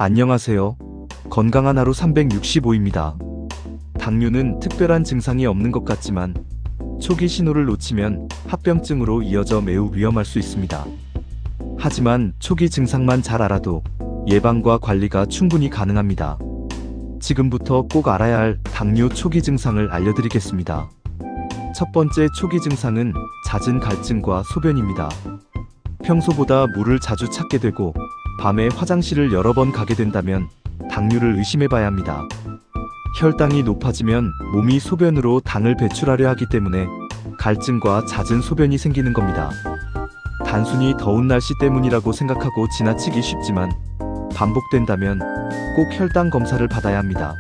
안녕하세요. 건강한 하루 365입니다. 당뇨는 특별한 증상이 없는 것 같지만 초기 신호를 놓치면 합병증으로 이어져 매우 위험할 수 있습니다. 하지만 초기 증상만 잘 알아도 예방과 관리가 충분히 가능합니다. 지금부터 꼭 알아야 할 당뇨 초기 증상을 알려드리겠습니다. 첫 번째 초기 증상은 잦은 갈증과 소변입니다. 평소보다 물을 자주 찾게 되고 밤에 화장실을 여러 번 가게 된다면 당뇨를 의심해봐야 합니다. 혈당이 높아지면 몸이 소변으로 당을 배출하려 하기 때문에 갈증과 잦은 소변이 생기는 겁니다. 단순히 더운 날씨 때문이라고 생각하고 지나치기 쉽지만 반복된다면 꼭 혈당 검사를 받아야 합니다.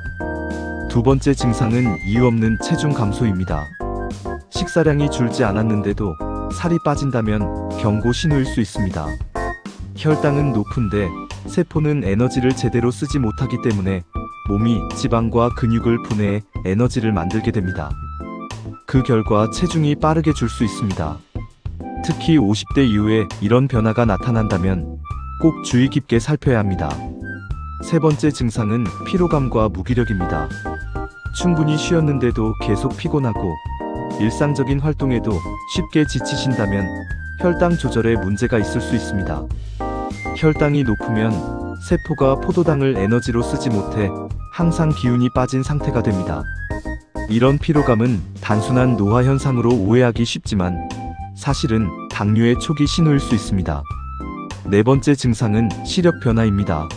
두 번째 증상은 이유 없는 체중 감소입니다. 식사량이 줄지 않았는데도 살이 빠진다면 경고 신호일 수 있습니다. 혈당은 높은데 세포는 에너지를 제대로 쓰지 못하기 때문에 몸이 지방과 근육을 분해해 에너지를 만들게 됩니다. 그 결과 체중이 빠르게 줄 수 있습니다. 특히 50대 이후에 이런 변화가 나타난다면 꼭 주의 깊게 살펴야 합니다. 세 번째 증상은 피로감과 무기력입니다. 충분히 쉬었는데도 계속 피곤하고 일상적인 활동에도 쉽게 지치신다면 혈당 조절에 문제가 있을 수 있습니다. 혈당이 높으면 세포가 포도당을 에너지로 쓰지 못해 항상 기운이 빠진 상태가 됩니다. 이런 피로감은 단순한 노화 현상으로 오해하기 쉽지만 사실은 당뇨의 초기 신호일 수 있습니다. 네 번째 증상은 시력 변화입니다.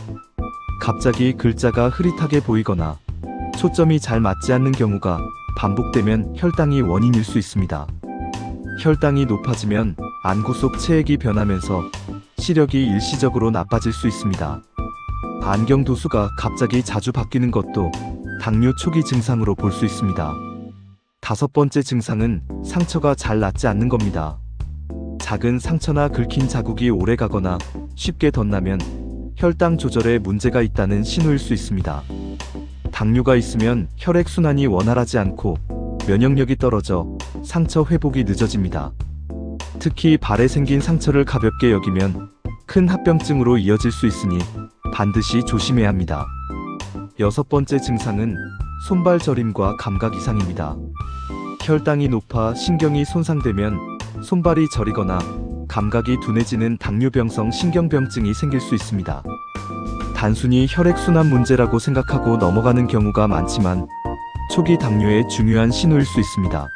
갑자기 글자가 흐릿하게 보이거나 초점이 잘 맞지 않는 경우가 반복되면 혈당이 원인일 수 있습니다. 혈당이 높아지면 안구 속 체액이 변하면서 시력이 일시적으로 나빠질 수 있습니다. 안경 도수가 갑자기 자주 바뀌는 것도 당뇨 초기 증상으로 볼 수 있습니다. 다섯 번째 증상은 상처가 잘 낫지 않는 겁니다. 작은 상처나 긁힌 자국이 오래 가거나 쉽게 덧나면 혈당 조절에 문제가 있다는 신호일 수 있습니다. 당뇨가 있으면 혈액순환이 원활하지 않고 면역력이 떨어져 상처 회복이 늦어집니다. 특히 발에 생긴 상처를 가볍게 여기면 큰 합병증으로 이어질 수 있으니 반드시 조심해야 합니다. 여섯 번째 증상은 손발 저림과 감각 이상입니다. 혈당이 높아 신경이 손상되면 손발이 저리거나 감각이 둔해지는 당뇨병성 신경병증이 생길 수 있습니다. 단순히 혈액순환 문제라고 생각하고 넘어가는 경우가 많지만 초기 당뇨의 중요한 신호일 수 있습니다.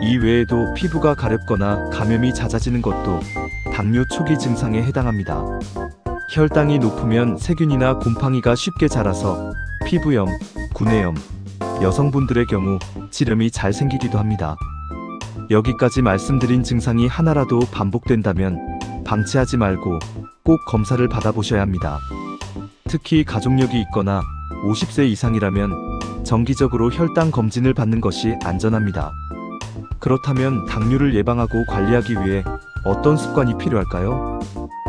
이 외에도 피부가 가렵거나 감염이 잦아지는 것도 당뇨 초기 증상에 해당합니다. 혈당이 높으면 세균이나 곰팡이가 쉽게 자라서 피부염, 구내염, 여성분들의 경우 지름이 잘 생기기도 합니다. 여기까지 말씀드린 증상이 하나라도 반복된다면 방치하지 말고 꼭 검사를 받아보셔야 합니다. 특히 가족력이 있거나 50세 이상이라면 정기적으로 혈당 검진을 받는 것이 안전합니다. 그렇다면 당뇨를 예방하고 관리하기 위해 어떤 습관이 필요할까요?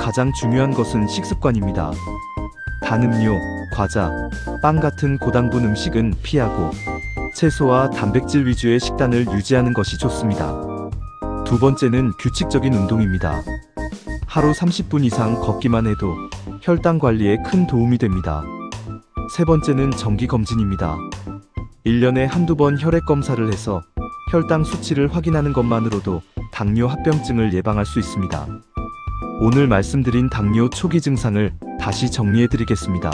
가장 중요한 것은 식습관입니다. 단음료, 과자, 빵 같은 고당분 음식은 피하고 채소와 단백질 위주의 식단을 유지하는 것이 좋습니다. 두 번째는 규칙적인 운동입니다. 하루 30분 이상 걷기만 해도 혈당 관리에 큰 도움이 됩니다. 세 번째는 정기검진입니다. 1년에 한두 번 혈액 검사를 해서 혈당 수치를 확인하는 것만으로도 당뇨 합병증을 예방할 수 있습니다. 오늘 말씀드린 당뇨 초기 증상을 다시 정리해드리겠습니다.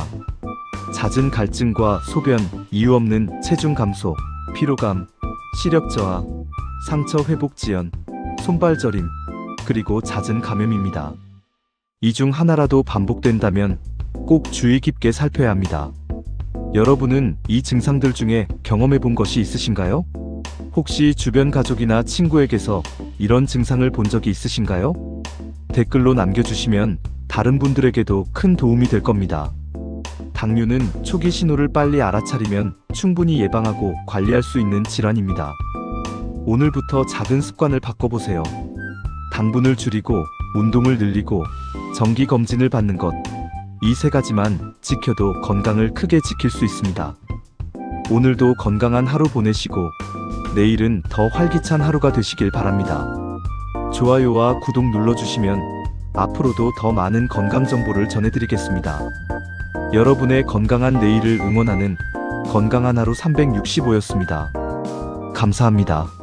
잦은 갈증과 소변, 이유 없는 체중 감소, 피로감, 시력 저하, 상처 회복 지연, 손발 저림, 그리고 잦은 감염입니다. 이 중 하나라도 반복된다면 꼭 주의 깊게 살펴야 합니다. 여러분은 이 증상들 중에 경험해본 것이 있으신가요? 혹시 주변 가족이나 친구에게서 이런 증상을 본 적이 있으신가요? 댓글로 남겨주시면 다른 분들에게도 큰 도움이 될 겁니다. 당뇨는 초기 신호를 빨리 알아차리면 충분히 예방하고 관리할 수 있는 질환입니다. 오늘부터 작은 습관을 바꿔보세요. 당분을 줄이고 운동을 늘리고 정기 검진을 받는 것. 이 세 가지만 지켜도 건강을 크게 지킬 수 있습니다. 오늘도 건강한 하루 보내시고 내일은 더 활기찬 하루가 되시길 바랍니다. 좋아요와 구독 눌러주시면 앞으로도 더 많은 건강 정보를 전해드리겠습니다. 여러분의 건강한 내일을 응원하는 건강한 하루 365였습니다. 감사합니다.